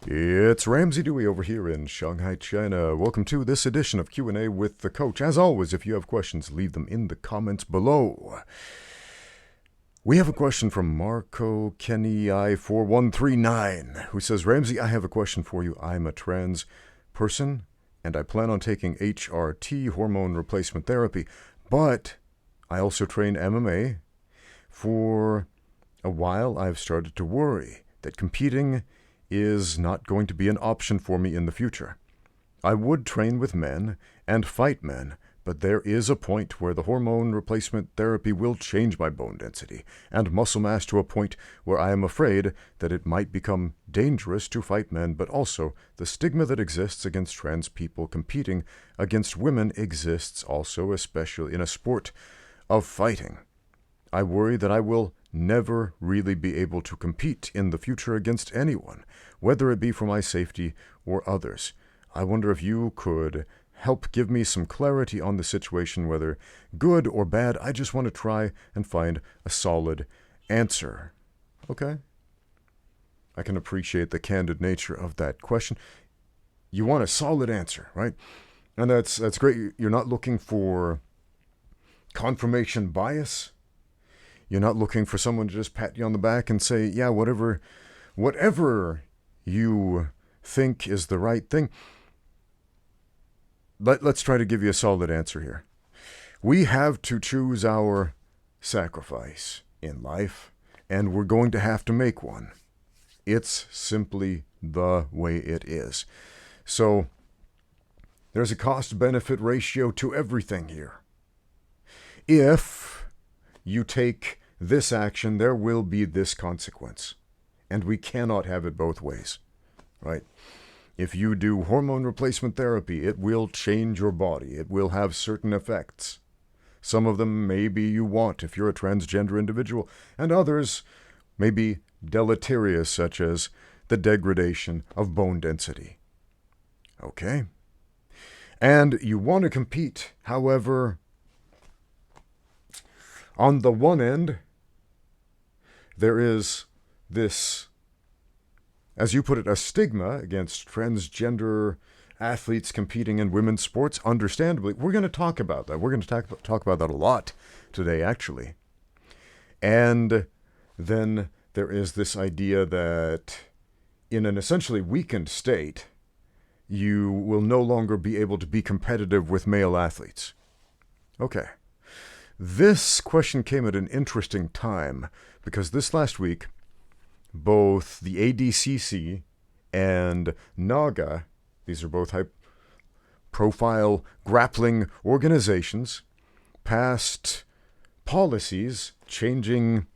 It's Ramsey Dewey over here in Shanghai, China. Welcome to this edition of Q&A with the Coach. As always, if you have questions, leave them in the comments below. We have a question from Marco Kenny I4139, who says, Ramsey, I have a question for you. I'm a trans person, and I plan on taking HRT, hormone replacement therapy, but I also train MMA. For a while, I've started to worry that competing is not going to be an option for me in the future. I would train with men and fight men, but there is a point where the hormone replacement therapy will change my bone density and muscle mass to a point where I am afraid that it might become dangerous to fight men, but also the stigma that exists against trans people competing against women exists also, especially in a sport of fighting. I worry that I will never really be able to compete in the future against anyone, whether it be for my safety or others. I wonder if you could help give me some clarity on the situation, whether good or bad. I just want to try and find a solid answer. Okay? I can appreciate the candid nature of that question. You want a solid answer, right? And that's great. You're not looking for confirmation bias. You're not looking for someone to just pat you on the back and say, yeah, whatever you think is the right thing. Let's try to give you a solid answer here. We have to choose our sacrifice in life, and we're going to have to make one. It's simply the way it is. So there's a cost-benefit ratio to everything here. If you take this action, there will be this consequence. And we cannot have it both ways, right? If you do hormone replacement therapy, it will change your body. It will have certain effects. Some of them maybe you want if you're a transgender individual, and others may be deleterious, such as the degradation of bone density. Okay? And you want to compete, however, on the one end, there is this, as you put it, a stigma against transgender athletes competing in women's sports. Understandably, we're going to talk about that. We're going to talk about that a lot today, actually. And then there is this idea that in an essentially weakened state, you will no longer be able to be competitive with male athletes. Okay. This question came at an interesting time because this last week, both the ADCC and NAGA, these are both high-profile grappling organizations, passed policies changing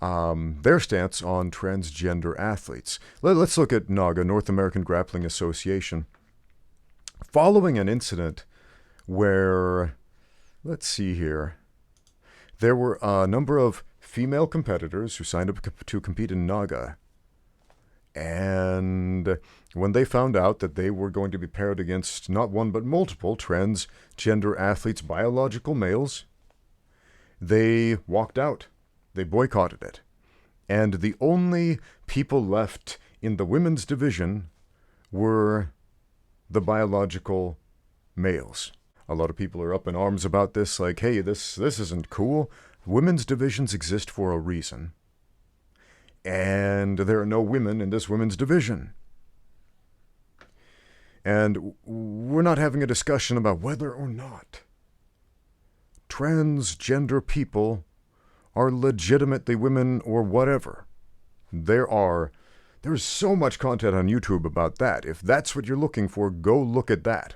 their stance on transgender athletes. Let's look at NAGA, North American Grappling Association. Following an incident where, let's see here, there were a number of female competitors who signed up to compete in NAGA. And when they found out that they were going to be paired against not one but multiple transgender athletes, biological males, they walked out. They boycotted it. And the only people left in the women's division were the biological males. A lot of people are up in arms about this, like, hey, this isn't cool. Women's divisions exist for a reason. And there are no women in this women's division. And we're not having a discussion about whether or not transgender people are legitimately women or whatever. There's so much content on YouTube about that. If that's what you're looking for, go look at that.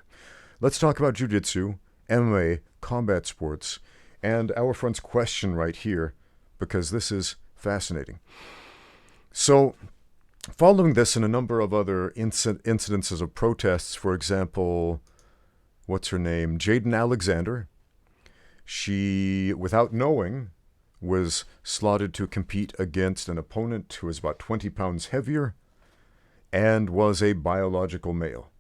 Let's talk about Jiu-Jitsu, MMA, combat sports, and our friend's question right here, because this is fascinating. So, following this and a number of other incidences of protests, for example, what's her name? Jaden Alexander. She, without knowing, was slotted to compete against an opponent who was about 20 pounds heavier and was a biological male.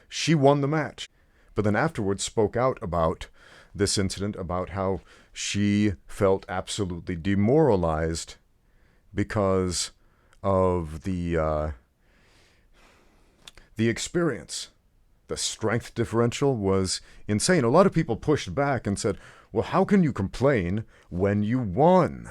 She won the match, but then afterwards spoke out about this incident, about how she felt absolutely demoralized because of the the experience. The strength differential was insane. A lot of people pushed back and said, well, how can you complain when you won?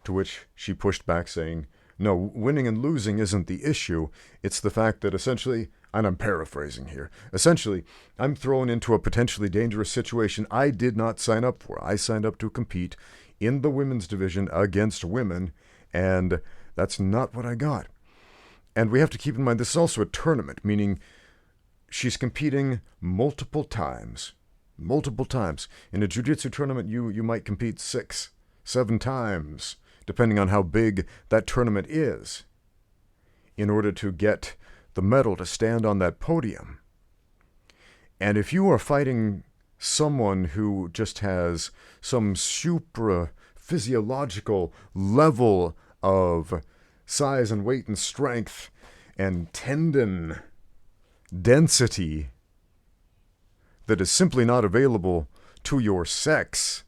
To which she pushed back saying, no, winning and losing isn't the issue. It's the fact that essentially, and I'm paraphrasing here, essentially, I'm thrown into a potentially dangerous situation I did not sign up for. I signed up to compete in the women's division against women, and that's not what I got. And we have to keep in mind, this is also a tournament, meaning she's competing multiple times. Multiple times. In a jiu-jitsu tournament, you might compete 6, 7 times, depending on how big that tournament is, in order to get the medal to stand on that podium. And if you are fighting someone who just has some supra-physiological level of size and weight and strength and tendon density that is simply not available to your sex,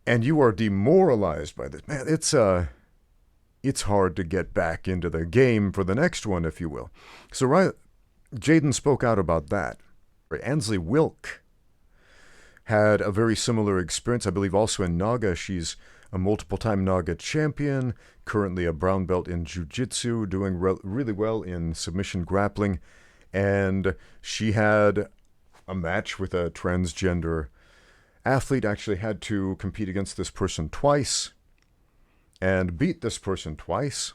and you are demoralized by this, man, it's hard to get back into the game for the next one, if you will. So Jaden spoke out about that. Ansley Wilk had a very similar experience, I believe also in NAGA. She's a multiple-time NAGA champion, currently a brown belt in jiu-jitsu, doing really well in submission grappling. And she had a match with a transgender athlete, actually had to compete against this person twice and beat this person twice.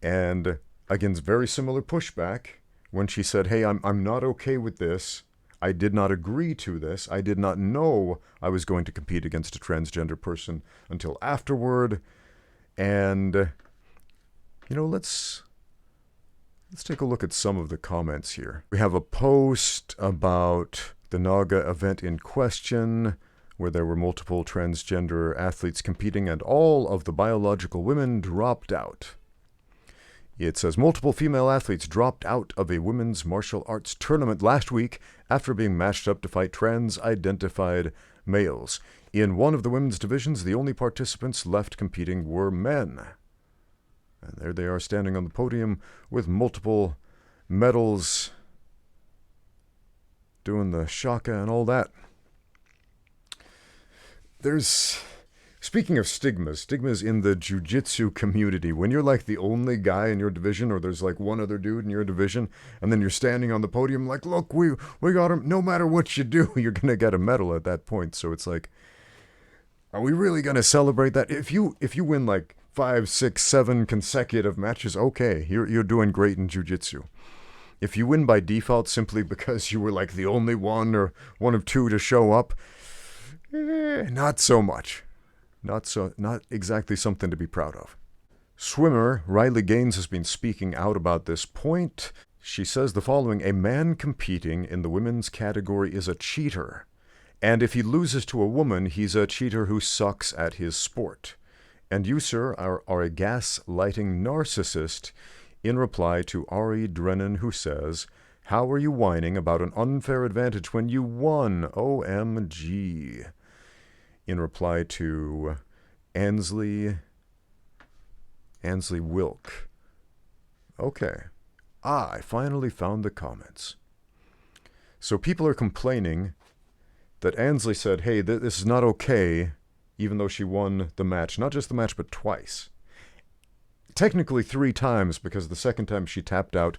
And against very similar pushback when she said, hey, I'm not okay with this. I did not agree to this. I did not know I was going to compete against a transgender person until afterward. And, let's take a look at some of the comments here. We have a post about the NAGA event in question, where there were multiple transgender athletes competing and all of the biological women dropped out. It says, multiple female athletes dropped out of a women's martial arts tournament last week after being matched up to fight trans-identified males. In one of the women's divisions, the only participants left competing were men. And there they are standing on the podium with multiple medals, doing the shaka and all that. Speaking of stigmas in the jiu-jitsu community, when you're like the only guy in your division, or there's like one other dude in your division, and then you're standing on the podium like, look, we got him, no matter what you do, you're going to get a medal at that point. So it's like, are we really going to celebrate that? If you win like 5, 6, 7 consecutive matches, okay, you're doing great in jiu-jitsu. If you win by default simply because you were like the only one or one of two to show up, not so much. Not exactly something to be proud of. Swimmer Riley Gaines has been speaking out about this point. She says the following: a man competing in the women's category is a cheater. And if he loses to a woman, he's a cheater who sucks at his sport. And you, sir, are a gas-lighting narcissist, in reply to Ari Drennan, who says, how are you whining about an unfair advantage when you won? OMG. In reply to Ansley Wilk. Okay. I finally found the comments. So people are complaining that Ansley said, hey, this is not okay, even though she won the match. Not just the match, but twice. Technically 3 times, because the second time she tapped out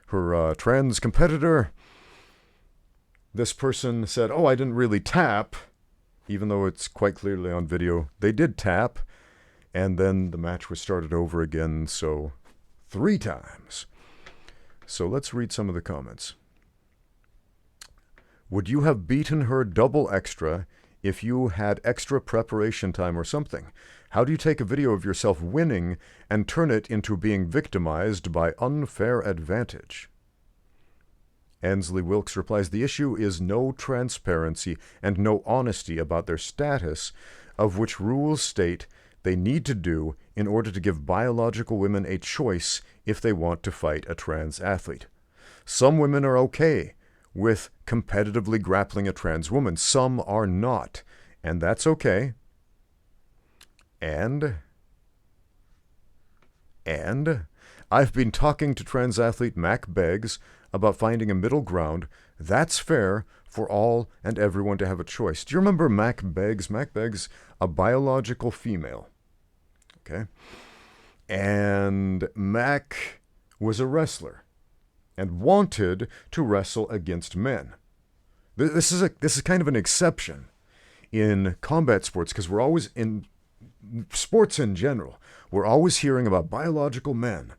her trans competitor. This person said, oh, I didn't really tap, even though it's quite clearly on video. They did tap, and then the match was started over again, so 3 times. So let's read some of the comments. Would you have beaten her double extra if you had extra preparation time or something? How do you take a video of yourself winning and turn it into being victimized by unfair advantage? Ansley Wilkes replies, the issue is no transparency and no honesty about their status, of which rules state they need to do in order to give biological women a choice if they want to fight a trans athlete. Some women are okay with competitively grappling a trans woman. Some are not, and that's okay. And And I've been talking to trans athlete Mac Beggs about finding a middle ground that's fair for all and everyone to have a choice. Do you remember Mac Beggs? Mac Beggs, a biological female. Okay? And Mac was a wrestler and wanted to wrestle against men. This is kind of an exception in combat sports, because we're always, in sports in general, we're always hearing about biological men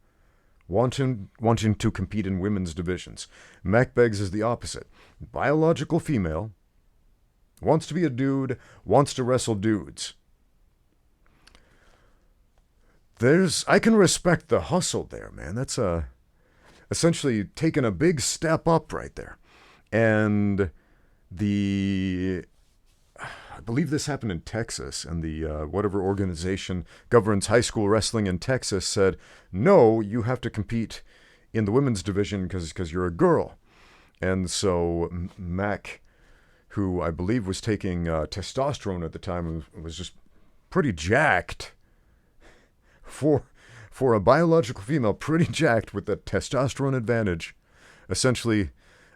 wanting to compete in women's divisions. Mac Beggs is the opposite. Biological female, wants to be a dude, wants to wrestle dudes. I can respect the hustle there, man. That's essentially taking a big step up right there. And I believe this happened in Texas, and the whatever organization governs high school wrestling in Texas said, no, you have to compete in the women's division because you're a girl. And so Mac, who I believe was taking testosterone at the time, was just pretty jacked. For a biological female, pretty jacked with the testosterone advantage. Essentially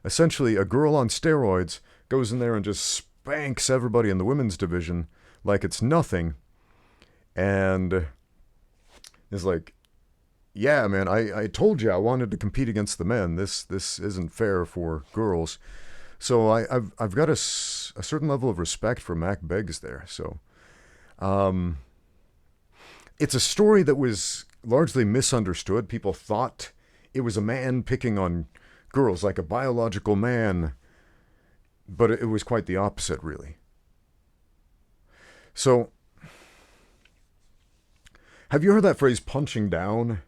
a girl on steroids goes in there and just spanks everybody in the women's division like it's nothing. And is like, yeah, man, I told you I wanted to compete against the men. This isn't fair for girls. So I've got a certain level of respect for Mac Beggs there. So, it's a story that was largely misunderstood. People thought it was a man picking on girls, like a biological man, but it was quite the opposite, really. So, have you heard that phrase, punching down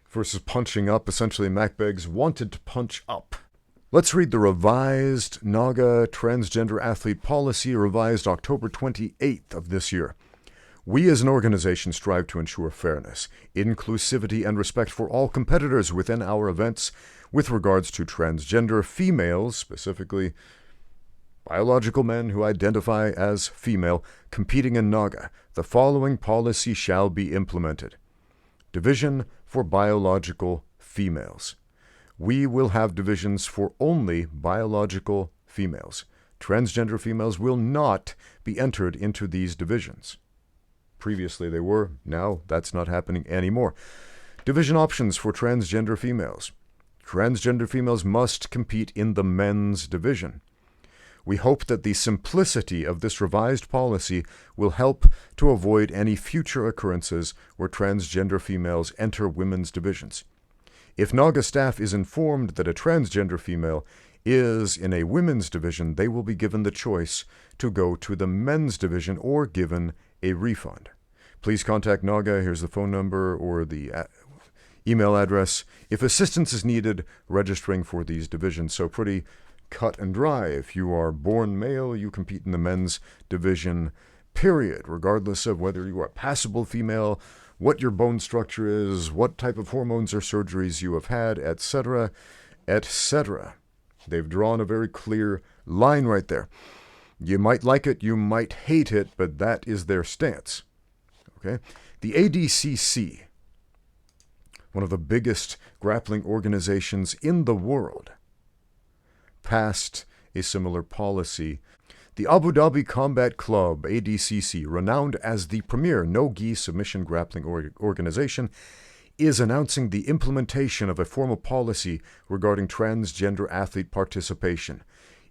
versus punching up? Essentially, Mac Beggs wanted to punch up. Let's read the revised NAGA transgender athlete policy, revised October 28th of this year. We as an organization strive to ensure fairness, inclusivity, and respect for all competitors within our events with regards to transgender females, specifically biological men who identify as female, competing in NAGA. The following policy shall be implemented. Division for biological females. We will have divisions for only biological females. Transgender females will not be entered into these divisions. Previously they were. Now that's not happening anymore. Division options for transgender females. Transgender females must compete in the men's division. We hope that the simplicity of this revised policy will help to avoid any future occurrences where transgender females enter women's divisions. If NAGA staff is informed that a transgender female is in a women's division, they will be given the choice to go to the men's division or given a refund. Please contact NAGA. Here's the phone number or the email address if assistance is needed registering for these divisions. So pretty cut and dry. If you are born male, you compete in the men's division, period, regardless of whether you are a passable female, what your bone structure is, what type of hormones or surgeries you have had, etc., etc. They've drawn a very clear line right there. You might like it, you might hate it, but that is their stance. Okay? The ADCC, one of the biggest grappling organizations in the world, passed a similar policy. The Abu Dhabi Combat Club, ADCC, renowned as the premier no-gi submission grappling organization, is announcing the implementation of a formal policy regarding transgender athlete participation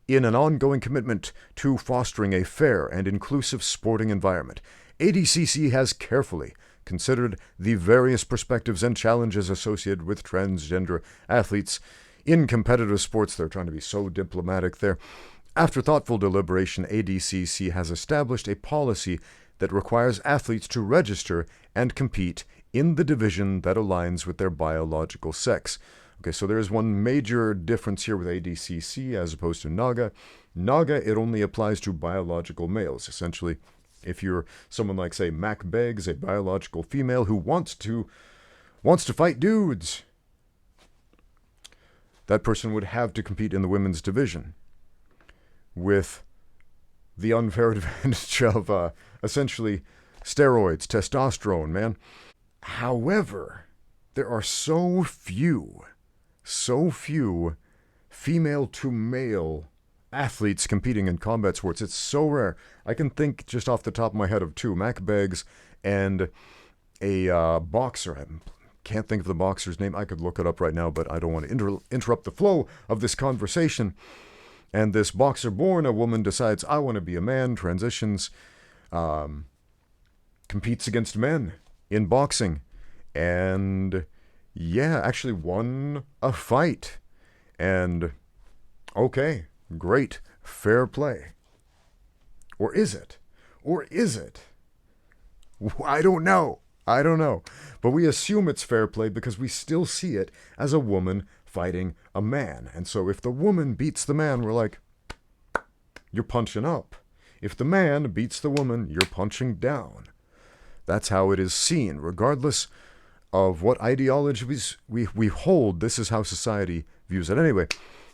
in an ongoing commitment to fostering a fair and inclusive sporting environment. ADCC has carefully considered the various perspectives and challenges associated with transgender athletes in competitive sports. They're trying to be so diplomatic there. After thoughtful deliberation, ADCC has established a policy that requires athletes to register and compete in the division that aligns with their biological sex. Okay, so there is one major difference here with ADCC as opposed to NAGA. NAGA, it only applies to biological males. Essentially, if you're someone like, say, Mac Beggs, a biological female who wants to fight dudes, that person would have to compete in the women's division with the unfair advantage of essentially Steroids, testosterone, man. However, there are so few female to male athletes competing in combat sports. It's so rare. I can think just off the top of my head of two, Mac Beggs and a boxer. I can't think of the boxer's name. I could look it up right now, but I don't want to interrupt the flow of this conversation. And this boxer born a woman decides, I want to be a man, transitions, competes against men in boxing, and yeah, actually won a fight. And okay, great, fair play. Or is it? Or is it? I don't know. But we assume it's fair play because we still see it as a woman fighting a man. And so if the woman beats the man, we're like, you're punching up. If the man beats the woman, you're punching down. That's how it is seen. Regardless of what ideologies we hold, this is how society views it. Anyway,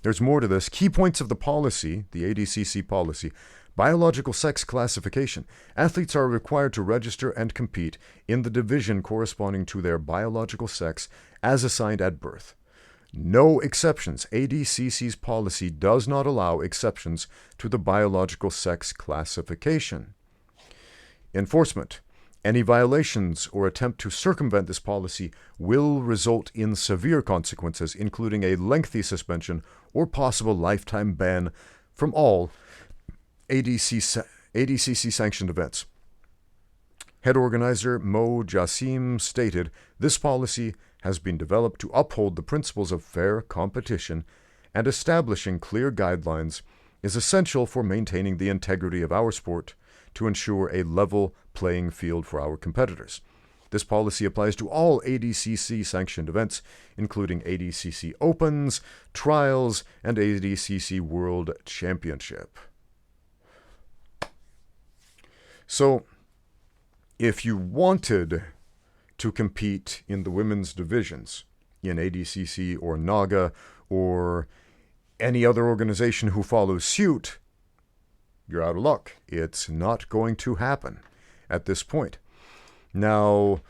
there's more to this. Key points of the policy, the ADCC policy. Biological sex classification. Athletes are required to register and compete in the division corresponding to their biological sex as assigned at birth. No exceptions. ADCC's policy does not allow exceptions to the biological sex classification. Enforcement. Any violations or attempt to circumvent this policy will result in severe consequences, including a lengthy suspension or possible lifetime ban from all ADCC-sanctioned events. Head organizer Mo Jassim stated, "This policy has been developed to uphold the principles of fair competition, and establishing clear guidelines is essential for maintaining the integrity of our sport to ensure a level playing field for our competitors. This policy applies to all ADCC-sanctioned events, including ADCC Opens, Trials, and ADCC World Championship." So, if you wanted to compete in the women's divisions in ADCC or NAGA or any other organization who follows suit, you're out of luck. It's not going to happen at this point. Now,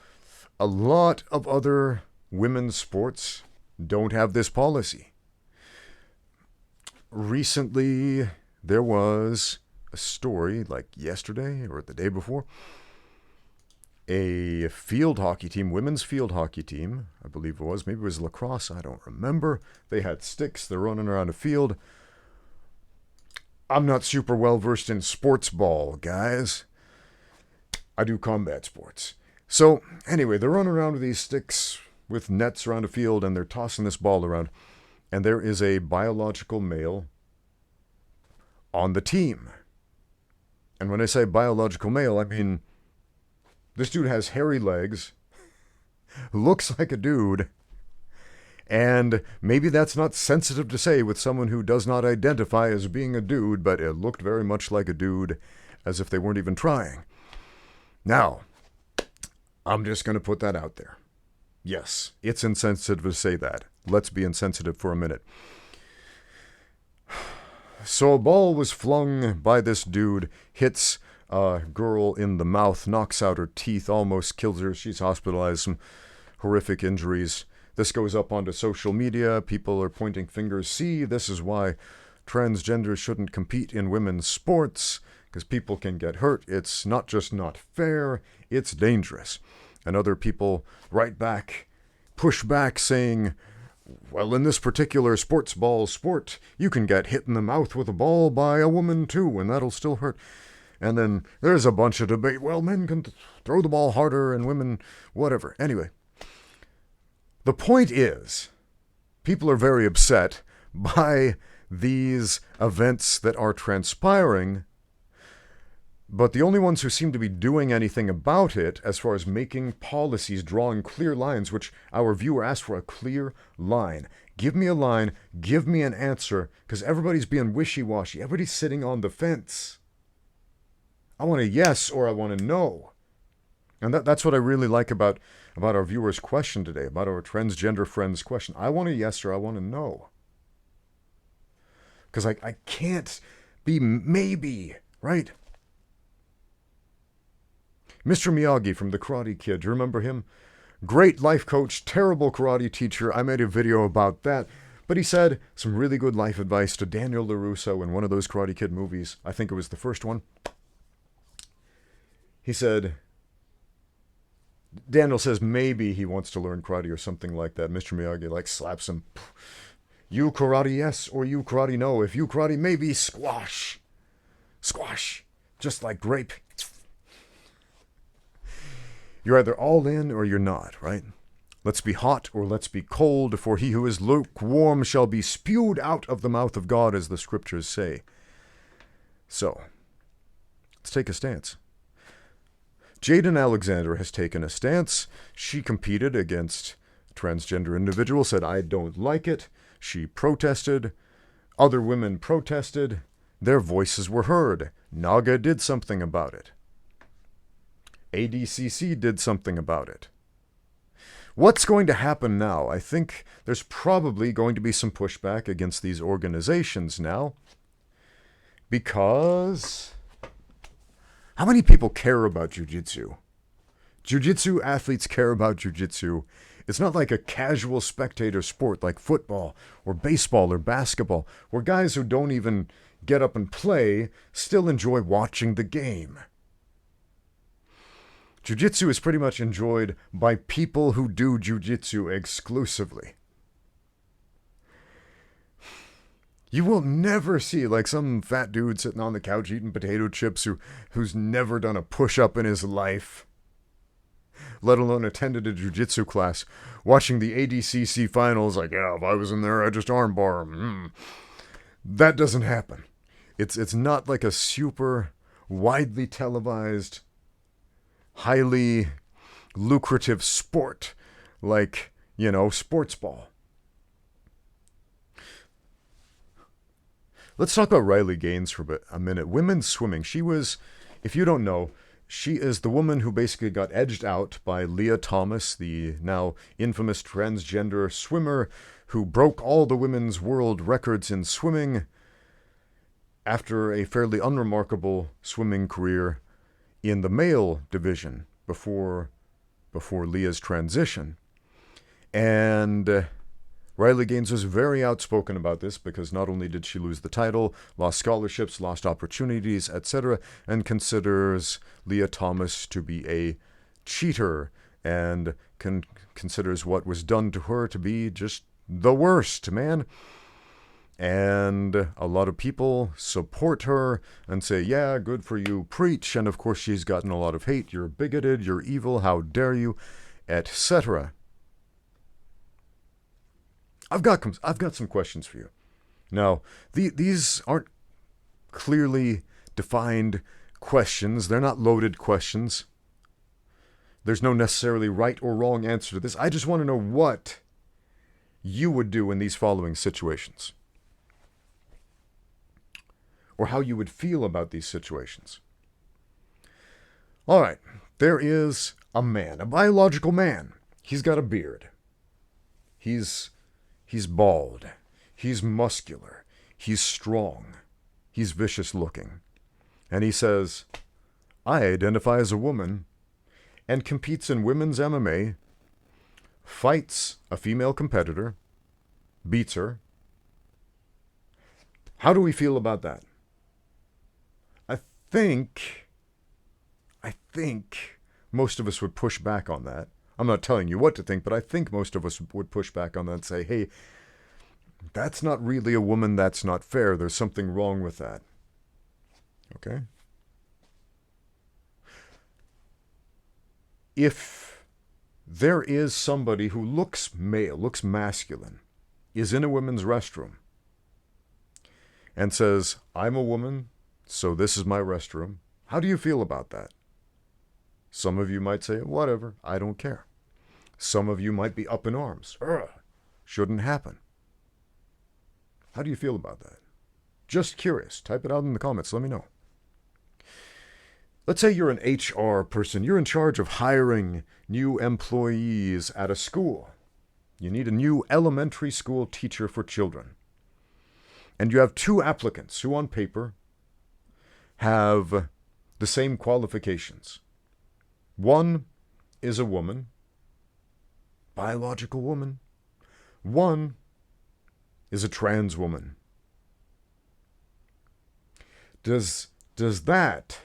a lot of other women's sports don't have this policy. Recently, there was a story, like yesterday or the day before, a field hockey team, women's field hockey team, I believe it was, maybe it was lacrosse, I don't remember. They had sticks, they're running around a field. I'm not super well versed in sports ball, guys. I do combat sports. So, anyway, they're running around with these sticks with nets around a field, and they're tossing this ball around. And there is a biological male on the team. And when I say biological male, I mean this dude has hairy legs, looks like a dude, and maybe that's not sensitive to say with someone who does not identify as being a dude, but it looked very much like a dude, as if they weren't even trying. Now, I'm just going to put that out there. Yes, it's insensitive to say that. Let's be insensitive for a minute. So a ball was flung by this dude, hits a girl in the mouth, knocks out her teeth, almost kills her. She's hospitalized, some horrific injuries. This goes up onto social media. People are pointing fingers. See, this is why transgenders shouldn't compete in women's sports, because people can get hurt. It's not just not fair, it's dangerous. And other people write back, push back, saying, well, in this particular sports ball sport, you can get hit in the mouth with a ball by a woman too, and that'll still hurt. And then there's a bunch of debate. Well, men can throw the ball harder and women, whatever. Anyway, the point is, people are very upset by these events that are transpiring, but the only ones who seem to be doing anything about it, as far as making policies, drawing clear lines, which our viewer asked for a clear line. Give me a line, give me an answer, because everybody's being wishy-washy. Everybody's sitting on the fence. I want a yes or I want a no. And that's what I really like about our viewer's question today, about our transgender friend's question. I want a yes or I want a no. Because I can't be maybe, right? Mr. Miyagi from The Karate Kid, do you remember him? Great life coach, terrible karate teacher. I made a video about that. But he said some really good life advice to Daniel LaRusso in one of those Karate Kid movies. I think it was the first one. He said, Daniel says maybe he wants to learn karate or something like that. Mr. Miyagi slaps him. You karate yes or you karate no. If you karate maybe, squash. Squash. Just like grape. You're either all in or you're not, right? Let's be hot or let's be cold, for he who is lukewarm shall be spewed out of the mouth of God, as the scriptures say. So, let's take a stance. Jaden Alexander has taken a stance. She competed against a transgender individual, said, I don't like it. She protested. Other women protested. Their voices were heard. NAGA did something about it. ADCC did something about it. What's going to happen now? I think there's probably going to be some pushback against these organizations now. Because how many people care about jiu-jitsu? Jiu-jitsu athletes care about jiu-jitsu. It's not like a casual spectator sport like football or baseball or basketball, where guys who don't even get up and play still enjoy watching the game. Jiu-jitsu is pretty much enjoyed by people who do jiu-jitsu exclusively. You will never see some fat dude sitting on the couch eating potato chips who's never done a push-up in his life, let alone attended a jiu-jitsu class, watching the ADCC finals yeah, if I was in there, I'd just armbar him. That doesn't happen. It's not like a super widely televised, highly lucrative sport like, sports ball. Let's talk about Riley Gaines for a minute. Women's swimming. She was, if you don't know, she is the woman who basically got edged out by Leah Thomas, the now infamous transgender swimmer who broke all the women's world records in swimming after a fairly unremarkable swimming career in the male division before Leah's transition. And Riley Gaines was very outspoken about this because not only did she lose the title, lost scholarships, lost opportunities, etc., and considers Leah Thomas to be a cheater and considers what was done to her to be just the worst, man. And a lot of people support her and say, yeah, good for you, preach. And of course, she's gotten a lot of hate. You're bigoted, you're evil, how dare you, etc. I've got some questions for you. Now, these aren't clearly defined questions. They're not loaded questions. There's no necessarily right or wrong answer to this. I just want to know what you would do in these following situations, or how you would feel about these situations. All right, there is a man, a biological man. He's got a beard. He's bald. He's muscular. He's strong. He's vicious looking. And he says, I identify as a woman and competes in women's MMA, fights a female competitor, beats her. How do we feel about that? I think most of us would push back on that. I'm not telling you what to think, but I think most of us would push back on that and say, hey, that's not really a woman, that's not fair, there's something wrong with that. Okay? If there is somebody who looks male, looks masculine, is in a women's restroom, and says, I'm a woman, so this is my restroom, how do you feel about that? Some of you might say, whatever, I don't care. Some of you might be up in arms. Shouldn't happen. How do you feel about that? Just curious. Type it out in the comments. Let me know. Let's say you're an HR person. You're in charge of hiring new employees at a school. You need a new elementary school teacher for children. And you have two applicants who on paper have the same qualifications. One is a woman, biological woman. One is a trans woman. Does that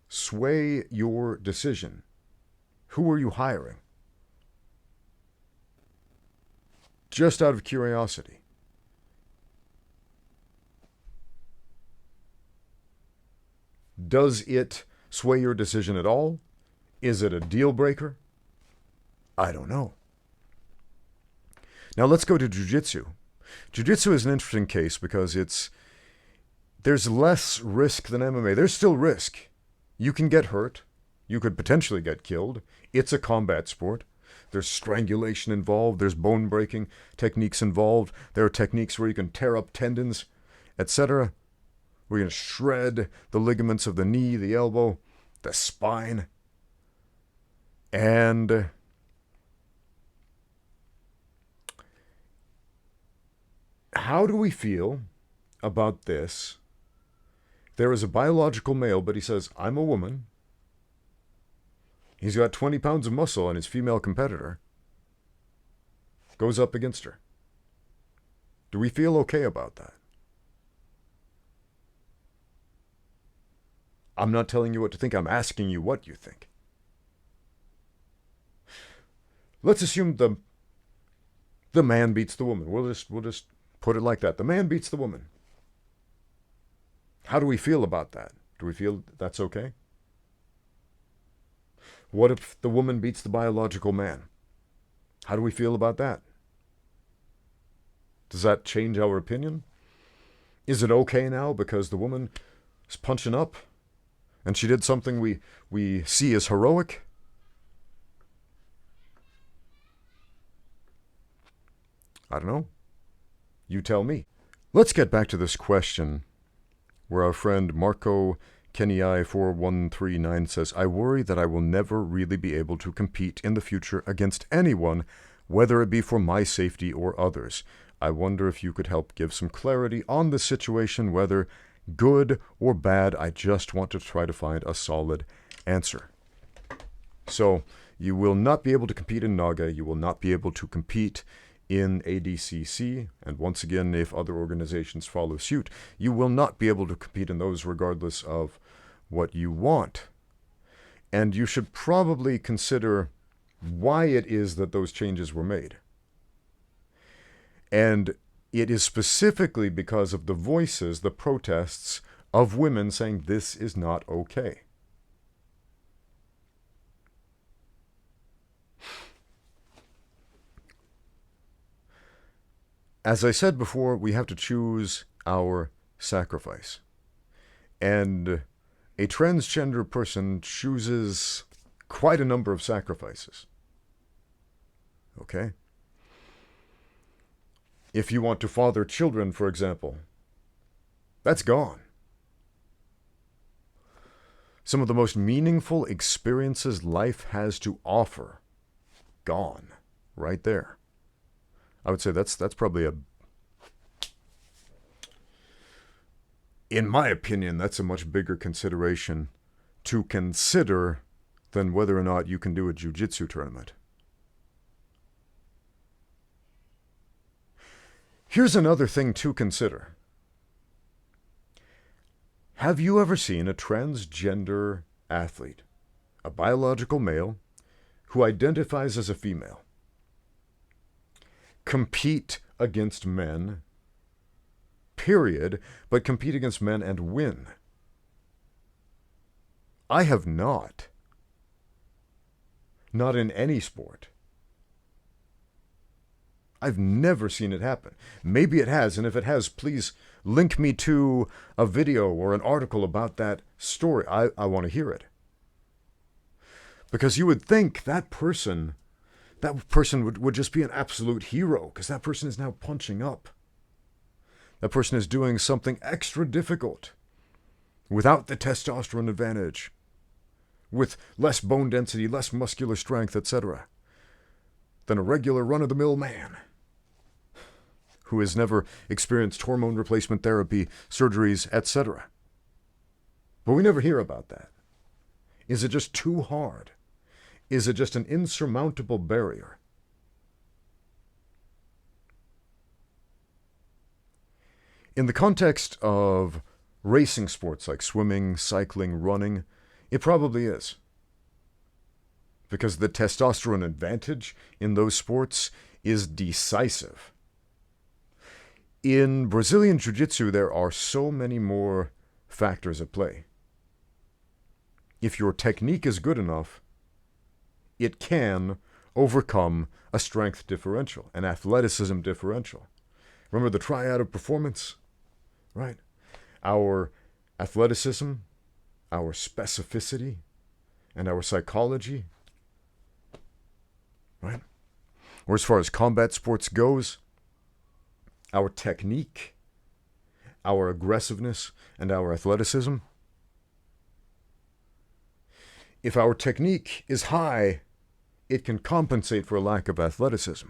sway your decision? Who are you hiring? Just out of curiosity. Does it sway your decision at all? Is it a deal breaker? I don't know. Now let's go to Jiu-Jitsu. Jiu-Jitsu is an interesting case because there's less risk than MMA. There's still risk. You can get hurt. You could potentially get killed. It's a combat sport. There's strangulation involved. There's bone breaking techniques involved. There are techniques where you can tear up tendons, etc. Where you're going to shred the ligaments of the knee, the elbow, the spine. And how do we feel about this? There is a biological male, but he says, I'm a woman. He's got 20 pounds of muscle, and his female competitor goes up against her. Do we feel okay about that? I'm not telling you what to think. I'm asking you what you think. Let's assume the man beats the woman. We'll just put it like that. The man beats the woman. How do we feel about that? Do we feel that's okay? What if the woman beats the biological man? How do we feel about that? Does that change our opinion? Is it okay now because the woman is punching up and she did something we see as heroic? I don't know. You tell me. Let's get back to this question where our friend Marco Kenai4139 says, I worry that I will never really be able to compete in the future against anyone, whether it be for my safety or others. I wonder if you could help give some clarity on the situation, whether good or bad. I just want to try to find a solid answer. So, you will not be able to compete in NAGA. You will not be able to compete in ADCC, and once again, if other organizations follow suit, you will not be able to compete in those regardless of what you want. And you should probably consider why it is that those changes were made. And it is specifically because of the voices, the protests of women saying this is not okay. As I said before, we have to choose our sacrifice. And a transgender person chooses quite a number of sacrifices. Okay? If you want to father children, for example, that's gone. Some of the most meaningful experiences life has to offer, gone, right there. I would say that's probably in my opinion, that's a much bigger consideration to consider than whether or not you can do a jiu-jitsu tournament. Here's another thing to consider. Have you ever seen a transgender athlete, a biological male, who identifies as a female, compete against men, period, but compete against men and win? I have not. Not in any sport. I've never seen it happen. Maybe it has, and if it has, please link me to a video or an article about that story. I want to hear it. Because you would think that person would just be an absolute hero, because that person is now punching up. That person is doing something extra difficult, without the testosterone advantage, with less bone density, less muscular strength, etc., than a regular run-of-the-mill man who has never experienced hormone replacement therapy, surgeries, etc. But we never hear about that. Is it just too hard? Is it just an insurmountable barrier? In the context of racing sports like swimming, cycling, running, it probably is. Because the testosterone advantage in those sports is decisive. In Brazilian Jiu-Jitsu, there are so many more factors at play. If your technique is good enough, it can overcome a strength differential, an athleticism differential. Remember the triad of performance? Right? Our athleticism, our specificity, and our psychology. Right? Or as far as combat sports goes, our technique, our aggressiveness, and our athleticism. If our technique is high, it can compensate for a lack of athleticism.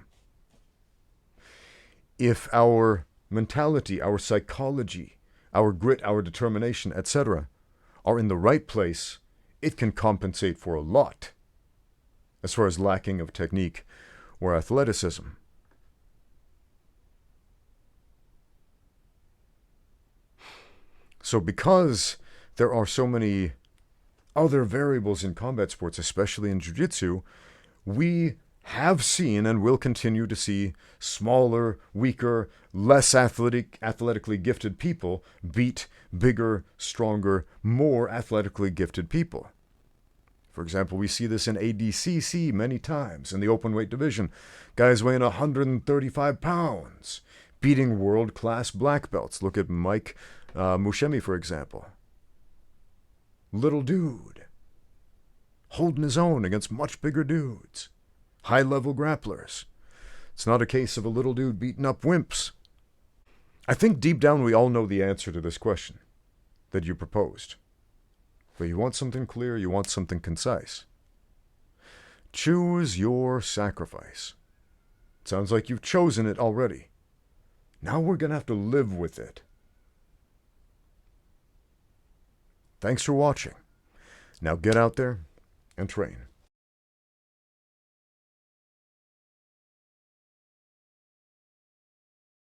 If our mentality, our psychology, our grit, our determination, etc., are in the right place, it can compensate for a lot as far as lacking of technique or athleticism. So because there are so many other variables in combat sports, especially in jiu-jitsu, we have seen and will continue to see smaller, weaker, less athletically gifted people beat bigger, stronger, more athletically gifted people. For example, we see this in ADCC many times in the open weight division. Guys weighing 135 pounds, beating world-class black belts. Look at Mike Mushemi, for example. Little dude, holding his own against much bigger dudes. High-level grapplers. It's not a case of a little dude beating up wimps. I think deep down we all know the answer to this question that you proposed. But you want something clear, you want something concise. Choose your sacrifice. It sounds like you've chosen it already. Now we're going to have to live with it. Thanks for watching. Now get out there and train.